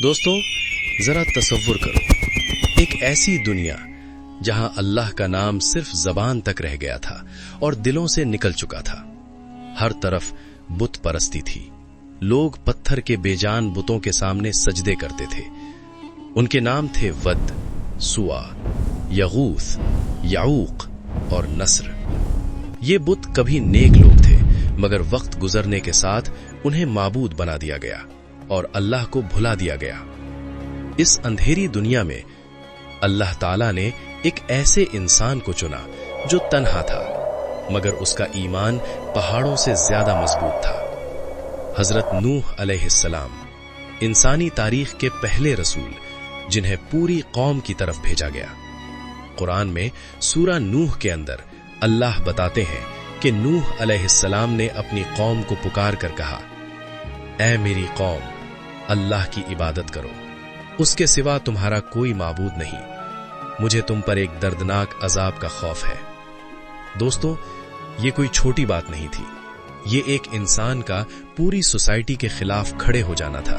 دوستو ذرا تصور کرو، ایک ایسی دنیا جہاں اللہ کا نام صرف زبان تک رہ گیا تھا اور دلوں سے نکل چکا تھا۔ ہر طرف بت پرستی تھی، لوگ پتھر کے بے جان بتوں کے سامنے سجدے کرتے تھے۔ ان کے نام تھے ود، سوا، یغوث، یعوق اور نصر۔ یہ بت کبھی نیک لوگ تھے، مگر وقت گزرنے کے ساتھ انہیں معبود بنا دیا گیا اور اللہ کو بھلا دیا گیا۔ اس اندھیری دنیا میں اللہ تعالیٰ نے ایک ایسے انسان کو چنا جو تنہا تھا، مگر اس کا ایمان پہاڑوں سے زیادہ مضبوط تھا۔ حضرت نوح علیہ السلام، انسانی تاریخ کے پہلے رسول جنہیں پوری قوم کی طرف بھیجا گیا۔ قرآن میں سورہ نوح کے اندر اللہ بتاتے ہیں کہ نوح علیہ السلام نے اپنی قوم کو پکار کر کہا، اے میری قوم، اللہ کی عبادت کرو، اس کے سوا تمہارا کوئی معبود نہیں، مجھے تم پر ایک دردناک عذاب کا خوف ہے۔ دوستو، یہ کوئی چھوٹی بات نہیں تھی، یہ ایک انسان کا پوری سوسائٹی کے خلاف کھڑے ہو جانا تھا۔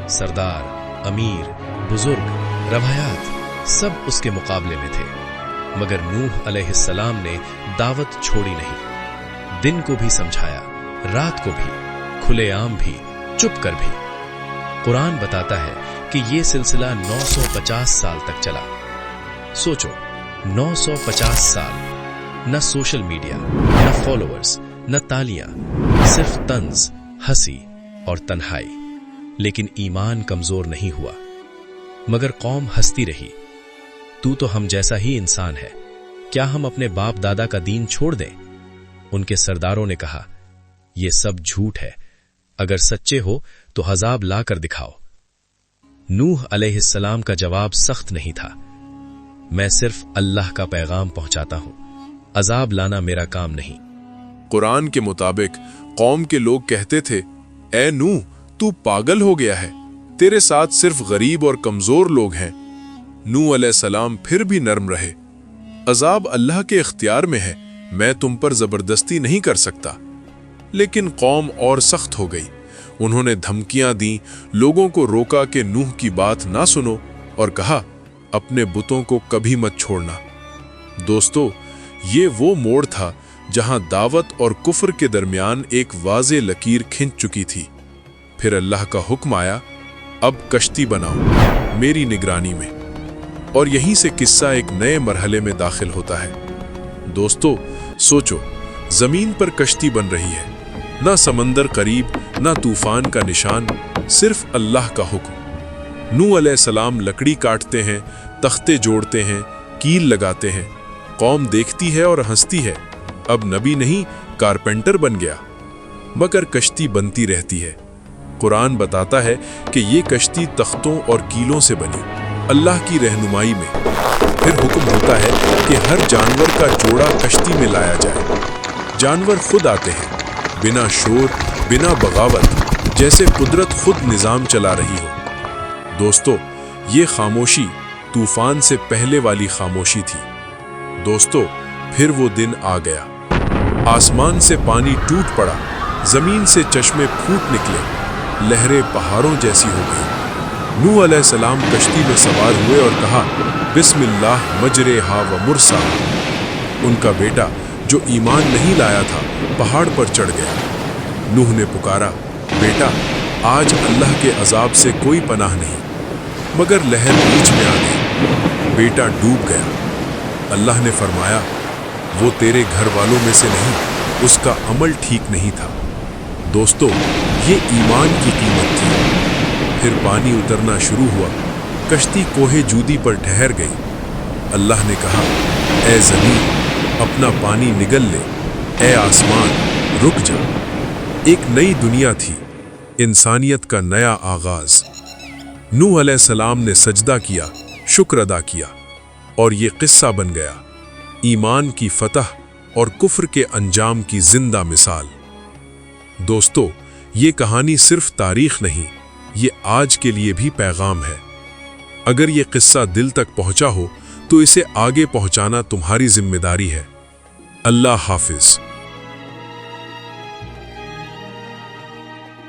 سردار، امیر، بزرگ، روایات سب اس کے مقابلے میں تھے، مگر نوح علیہ السلام نے دعوت چھوڑی نہیں۔ دن کو بھی سمجھایا، رات کو بھی، کھلے عام بھی، چپ کر بھی۔ قرآن بتاتا ہے کہ یہ سلسلہ 950 سال تک چلا۔ سوچو، 950 سال، نہ سوشل میڈیا، نہ فالوورز، نہ تالیاں، صرف طنز، ہنسی اور تنہائی۔ لیکن ایمان کمزور نہیں ہوا، مگر قوم ہنستی رہی۔ تو ہم جیسا ہی انسان ہے، کیا ہم اپنے باپ دادا کا دین چھوڑ دیں؟ ان کے سرداروں نے کہا، یہ سب جھوٹ ہے، اگر سچے ہو تو عذاب لا کر دکھاؤ۔ نوح علیہ السلام کا جواب سخت نہیں تھا، میں صرف اللہ کا پیغام پہنچاتا ہوں، عذاب لانا میرا کام نہیں۔ قرآن کے مطابق قوم کے لوگ کہتے تھے، اے نوح، تو پاگل ہو گیا ہے، تیرے ساتھ صرف غریب اور کمزور لوگ ہیں۔ نوح علیہ السلام پھر بھی نرم رہے، عذاب اللہ کے اختیار میں ہے، میں تم پر زبردستی نہیں کر سکتا۔ لیکن قوم اور سخت ہو گئی، انہوں نے دھمکیاں دیں، لوگوں کو روکا کہ نوح کی بات نہ سنو، اور کہا اپنے بتوں کو کبھی مت چھوڑنا۔ دوستو، یہ وہ موڑ تھا جہاں دعوت اور کفر کے درمیان ایک واضح لکیر کھنچ چکی تھی۔ پھر اللہ کا حکم آیا، اب کشتی بناؤ میری نگرانی میں، اور یہیں سے قصہ ایک نئے مرحلے میں داخل ہوتا ہے۔ دوستو، سوچو، زمین پر کشتی بن رہی ہے، نہ سمندر قریب، نہ طوفان کا نشان، صرف اللہ کا حکم۔ نوح علیہ السلام لکڑی کاٹتے ہیں، تختے جوڑتے ہیں، کیل لگاتے ہیں، قوم دیکھتی ہے اور ہنستی ہے، اب نبی نہیں کارپینٹر بن گیا، مگر کشتی بنتی رہتی ہے۔ قرآن بتاتا ہے کہ یہ کشتی تختوں اور کیلوں سے بنی، اللہ کی رہنمائی میں۔ پھر حکم ہوتا ہے کہ ہر جانور کا جوڑا کشتی میں لایا جائے۔ جانور خود آتے ہیں، بنا شور، بنا بغاوت، جیسے قدرت خود نظام چلا رہی ہو۔ دوستو، یہ خاموشی طوفان سے پہلے والی خاموشی تھی۔ دوستو، پھر وہ دن آ گیا، آسمان سے پانی ٹوٹ پڑا، زمین سے چشمے پھوٹ نکلے، لہریں پہاڑوں جیسی ہو گئی۔ نوح علیہ السلام کشتی میں سوار ہوئے اور کہا، بسم اللہ مجریہا و مرساہا۔ ان کا بیٹا جو ایمان نہیں لایا تھا پہاڑ پر چڑھ گیا۔ نوح نے پکارا، بیٹا، آج اللہ کے عذاب سے کوئی پناہ نہیں، مگر لہر بیچ میں آ گئی، بیٹا ڈوب گیا۔ اللہ نے فرمایا، وہ تیرے گھر والوں میں سے نہیں، اس کا عمل ٹھیک نہیں تھا۔ دوستو، یہ ایمان کی قیمت تھی۔ پھر پانی اترنا شروع ہوا، کشتی کوہ جودی پر ٹھہر گئی۔ اللہ نے کہا، اے زمین، اپنا پانی نگل لے، اے آسمان، رک جا۔ ایک نئی دنیا تھی، انسانیت کا نیا آغاز۔ نوح علیہ السلام نے سجدہ کیا، شکر ادا کیا، اور یہ قصہ بن گیا، ایمان کی فتح اور کفر کے انجام کی زندہ مثال۔ دوستو، یہ کہانی صرف تاریخ نہیں، یہ آج کے لیے بھی پیغام ہے۔ اگر یہ قصہ دل تک پہنچا ہو تو اسے آگے پہنچانا تمہاری ذمہ داری ہے۔ اللہ حافظ۔